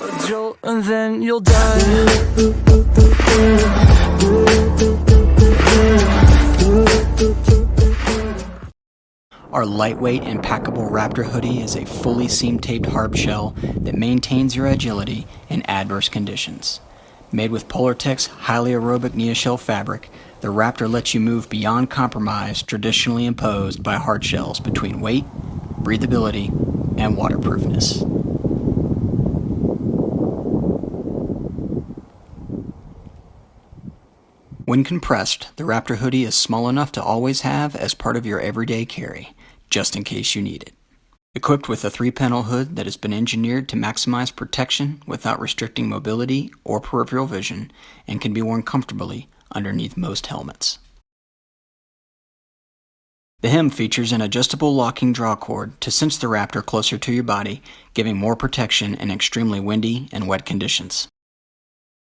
A jolt and then you'll die. Our lightweight and packable Raptor hoodie is a fully seam-taped hard shell that maintains your agility in adverse conditions. Made with Polartec's highly aerobic neoshell fabric, the Raptor lets you move beyond compromise traditionally imposed by hard shells between weight, breathability, and waterproofness. When compressed, the Raptor hoodie is small enough to always have as part of your everyday carry, just in case you need it. Equipped with a 3-panel hood that has been engineered to maximize protection without restricting mobility or peripheral vision, and can be worn comfortably underneath most helmets. The hem features an adjustable locking draw cord to cinch the Raptor closer to your body, giving more protection in extremely windy and wet conditions.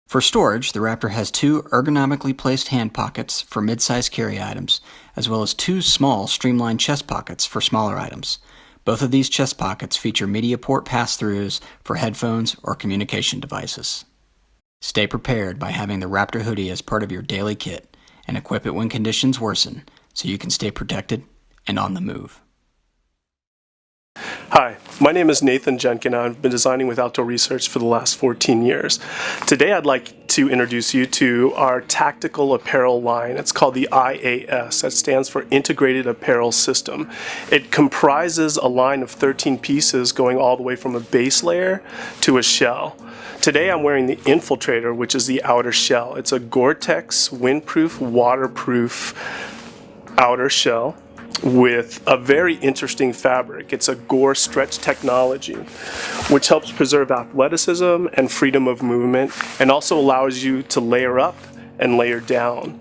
For storage, the Raptor has 2 ergonomically placed hand pockets for mid-size carry items, as well as 2 small streamlined chest pockets for smaller items. Both of these chest pockets feature media port pass-throughs for headphones or communication devices. Stay prepared by having the Raptor hoodie as part of your daily kit, and equip it when conditions worsen so you can stay protected and on the move. Hi, my name is Nathan Jenkin. I've been designing with Outdoor Research for the last 14 years. Today I'd like to introduce you to our tactical apparel line. It's called the IAS. That stands for Integrated Apparel System. It comprises a line of 13 pieces going all the way from a base layer to a shell. Today I'm wearing the infiltrator, which is the outer shell. It's a Gore-Tex windproof, waterproof outer shell with a very interesting fabric. It's a Gore stretch technology, which helps preserve athleticism and freedom of movement, and also allows you to layer up and layer down.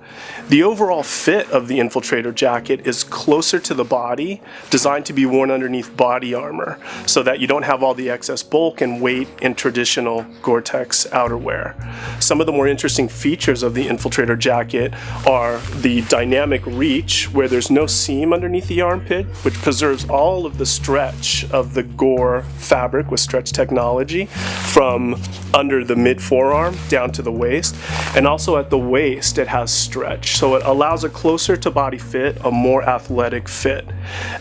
The overall fit of the infiltrator jacket is closer to the body, designed to be worn underneath body armor, so that you don't have all the excess bulk and weight in traditional Gore-Tex outerwear. Some of the more interesting features of the infiltrator jacket are the dynamic reach, where there's no seam underneath the armpit, which preserves all of the stretch of the Gore fabric with stretch technology from under the mid forearm down to the waist, and also at the waist it has stretch, so it allows a closer to body fit, a more athletic fit.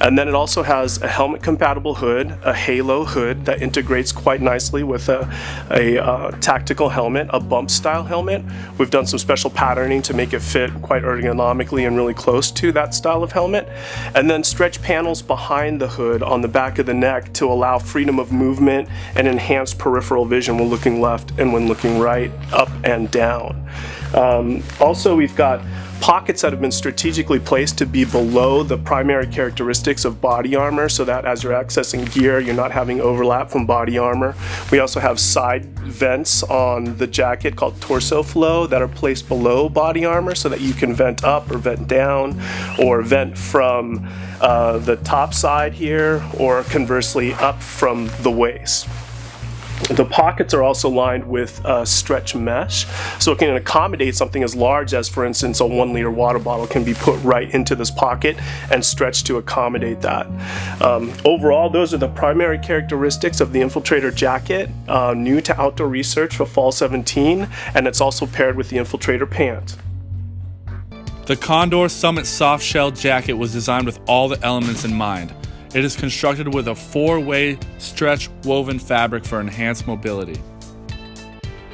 And then it also has a helmet compatible hood, a halo hood that integrates quite nicely with a tactical helmet, a bump style helmet. We've done some special patterning to make it fit quite ergonomically and really close to that style of helmet. And then stretch panels behind the hood on the back of the neck to allow freedom of movement and enhanced peripheral vision when looking left and when looking right, up and down. Also, we've got pockets that have been strategically placed to be below the primary characteristics of body armor, so that as you're accessing gear, you're not having overlap from body armor. We also have side vents on the jacket called torso flow that are placed below body armor, so that you can vent up or vent down, or vent from the top side here, or conversely up from the waist. The pockets are also lined with stretch mesh, so it can accommodate something as large as, for instance, a 1-liter water bottle can be put right into this pocket and stretched to accommodate that. Overall, those are the primary characteristics of the infiltrator jacket, new to Outdoor Research for fall 17, and it's also paired with the infiltrator pant. The Condor Summit Softshell jacket was designed with all the elements in mind. It is constructed with a 4-way stretch woven fabric for enhanced mobility.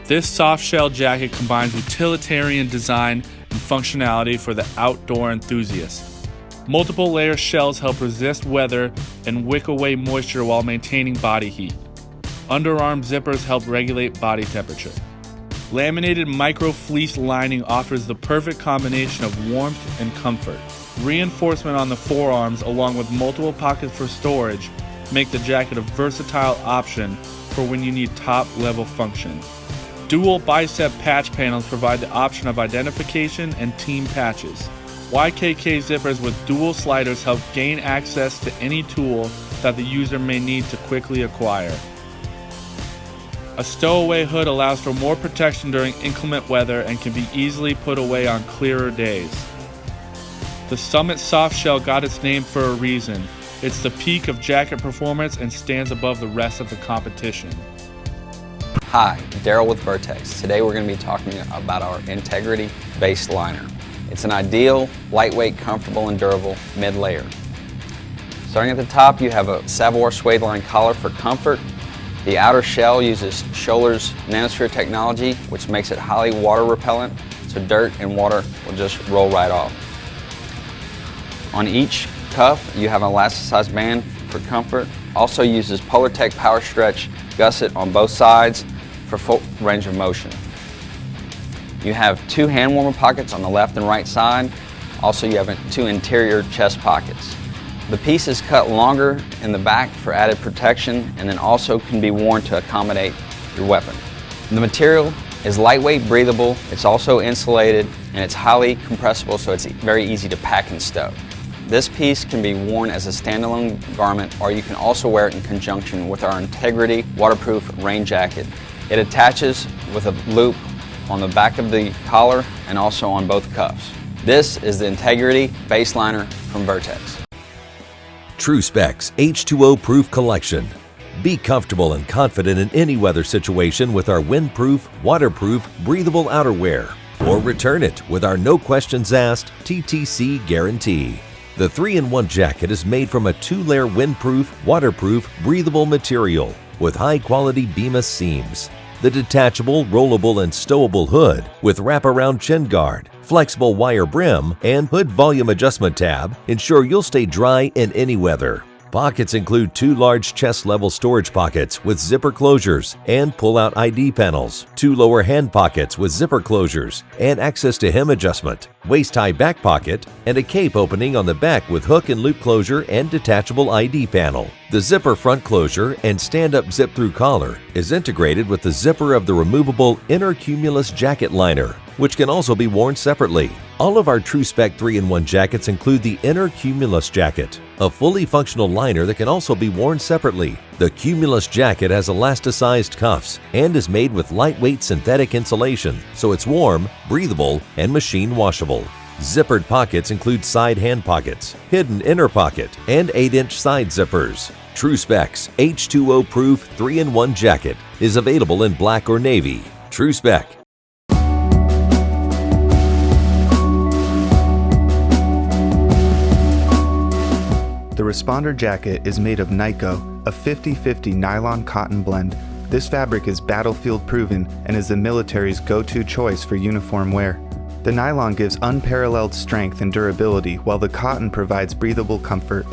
This softshell jacket combines utilitarian design and functionality for the outdoor enthusiast. Multiple layer shells help resist weather and wick away moisture while maintaining body heat. Underarm zippers help regulate body temperature. Laminated micro fleece lining offers the perfect combination of warmth and comfort. Reinforcement on the forearms, along with multiple pockets for storage, make the jacket a versatile option for when you need top-level function. Dual bicep patch panels provide the option of identification and team patches. YKK zippers with dual sliders help gain access to any tool that the user may need to quickly acquire. A stowaway hood allows for more protection during inclement weather and can be easily put away on clearer days. The Summit Softshell got its name for a reason. It's the peak of jacket performance and stands above the rest of the competition. Hi, Daryl with Vertex. Today we're going to be talking about our Integrity Base Liner. It's an ideal, lightweight, comfortable, and durable mid-layer. Starting at the top, you have a Savoir suede line collar for comfort. The outer shell uses Schoeller's nanosphere technology, which makes it highly water repellent, so dirt and water will just roll right off. On each cuff, you have an elasticized band for comfort. Also uses Polartec Power Stretch gusset on both sides for full range of motion. You have two hand warmer pockets on the left and right side. Also, you have two interior chest pockets. The piece is cut longer in the back for added protection, and then also can be worn to accommodate your weapon. The material is lightweight, breathable, it's also insulated, and it's highly compressible, so it's very easy to pack and stow. This piece can be worn as a standalone garment, or you can also wear it in conjunction with our Integrity waterproof rain jacket. It attaches with a loop on the back of the collar and also on both cuffs. This is the Integrity Base Liner from Vertex. True Specs H2O Proof Collection. Be comfortable and confident in any weather situation with our windproof, waterproof, breathable outerwear. Or return it with our no questions asked TTC guarantee. The 3-in-1 jacket is made from a 2-layer windproof, waterproof, breathable material with high-quality Bemis seams. The detachable, rollable, and stowable hood with wraparound chin guard, flexible wire brim, and hood volume adjustment tab ensure you'll stay dry in any weather. Pockets include 2 large chest-level storage pockets with zipper closures and pull-out ID panels, 2 lower hand pockets with zipper closures and access to hem adjustment, waist-high back pocket, and a cape opening on the back with hook and loop closure and detachable ID panel. The zipper front closure and stand-up zip-through collar is integrated with the zipper of the removable inner cumulus jacket liner, which can also be worn separately. All of our True Spec 3-in-1 jackets include the inner cumulus jacket, a fully functional liner that can also be worn separately. The cumulus jacket has elasticized cuffs and is made with lightweight synthetic insulation, so it's warm, breathable, and machine washable. Zippered pockets include side hand pockets, hidden inner pocket, and 8-inch side zippers. True Specs H2O Proof 3-in-1 jacket is available in black or navy. True Spec. The Responder jacket is made of Nyko, a 50-50 nylon cotton blend. This fabric is battlefield proven and is the military's go-to choice for uniform wear. The nylon gives unparalleled strength and durability, while the cotton provides breathable comfort.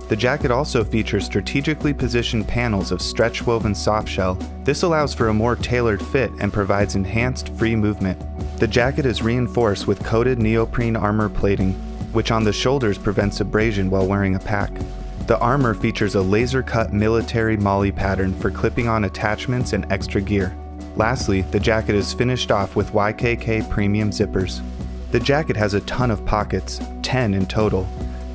The jacket also features strategically positioned panels of stretch-woven softshell. This allows for a more tailored fit and provides enhanced free movement. The jacket is reinforced with coated neoprene armor plating, which on the shoulders prevents abrasion while wearing a pack. The armor features a laser-cut military molly pattern for clipping on attachments and extra gear. Lastly, the jacket is finished off with YKK premium zippers. The jacket has a ton of pockets, 10 in total,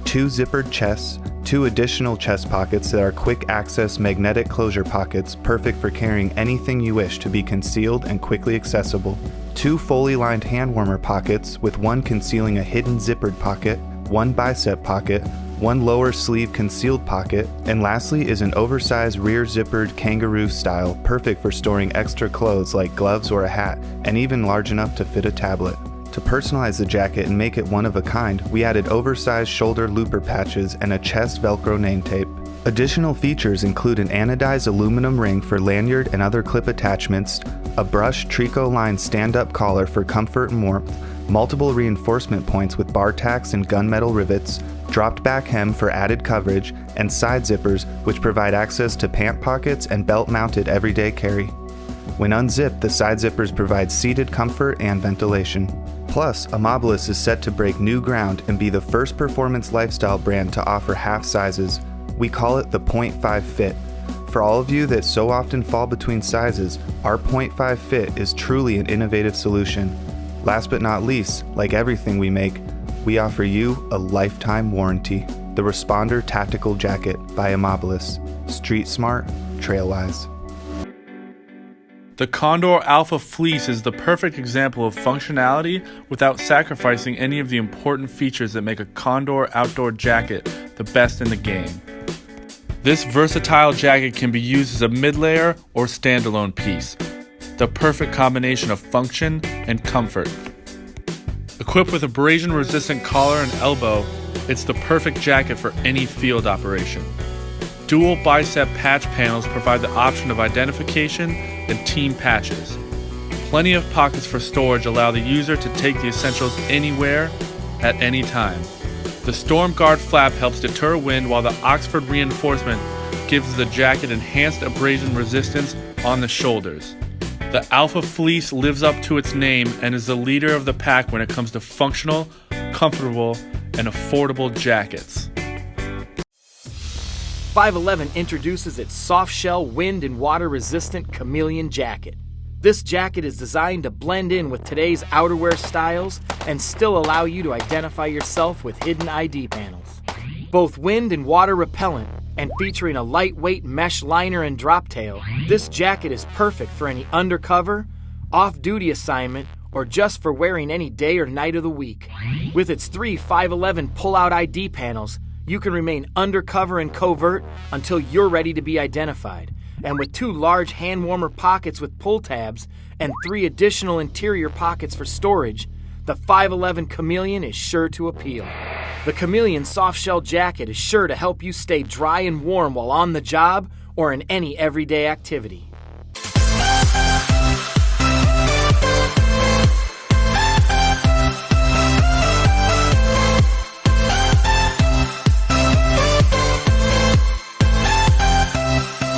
2 zippered chests, 2 additional chest pockets that are quick access magnetic closure pockets perfect for carrying anything you wish to be concealed and quickly accessible, 2 fully lined hand warmer pockets with 1 concealing a hidden zippered pocket, 1 bicep pocket, 1 lower sleeve concealed pocket, and lastly is an oversized rear zippered kangaroo style perfect for storing extra clothes like gloves or a hat, and even large enough to fit a tablet. To personalize the jacket and make it one of a kind, we added oversized shoulder looper patches and a chest Velcro name tape. Additional features include an anodized aluminum ring for lanyard and other clip attachments, a brushed tricot-lined stand-up collar for comfort and warmth, multiple reinforcement points with bar tacks and gunmetal rivets, dropped back hem for added coverage, and side zippers which provide access to pant pockets and belt-mounted everyday carry. When unzipped, the side zippers provide seated comfort and ventilation. Plus, Amobilis is set to break new ground and be the first performance lifestyle brand to offer half sizes. We call it the 0.5 fit. For all of you that so often fall between sizes, our 0.5 fit is truly an innovative solution. Last but not least, like everything we make, we offer you a lifetime warranty. The Responder Tactical Jacket by Amobilis. Street smart, trailwise. The Condor Alpha Fleece is the perfect example of functionality without sacrificing any of the important features that make a Condor outdoor jacket the best in the game. This versatile jacket can be used as a mid-layer or standalone piece. the perfect combination of function and comfort. Equipped with abrasion-resistant collar and elbow, it's the perfect jacket for any field operation. Dual bicep patch panels provide the option of identification and team patches. Plenty of pockets for storage allow the user to take the essentials anywhere, at any time. The Storm Guard flap helps deter wind, while the Oxford reinforcement gives the jacket enhanced abrasion resistance on the shoulders. The Alpha Fleece lives up to its name and is the leader of the pack when it comes to functional, comfortable, and affordable jackets. 511 introduces its Softshell wind and water resistant Chameleon jacket. This jacket is designed to blend in with today's outerwear styles and still allow you to identify yourself with hidden ID panels. Both wind and water repellent, and featuring a lightweight mesh liner and drop tail, this jacket is perfect for any undercover, off-duty assignment, or just for wearing any day or night of the week. With its 3 511 pull-out ID panels, you can remain undercover and covert until you're ready to be identified. And with 2 large hand warmer pockets with pull tabs and 3 additional interior pockets for storage, the 511 Chameleon is sure to appeal. The Chameleon Softshell jacket is sure to help you stay dry and warm while on the job or in any everyday activity.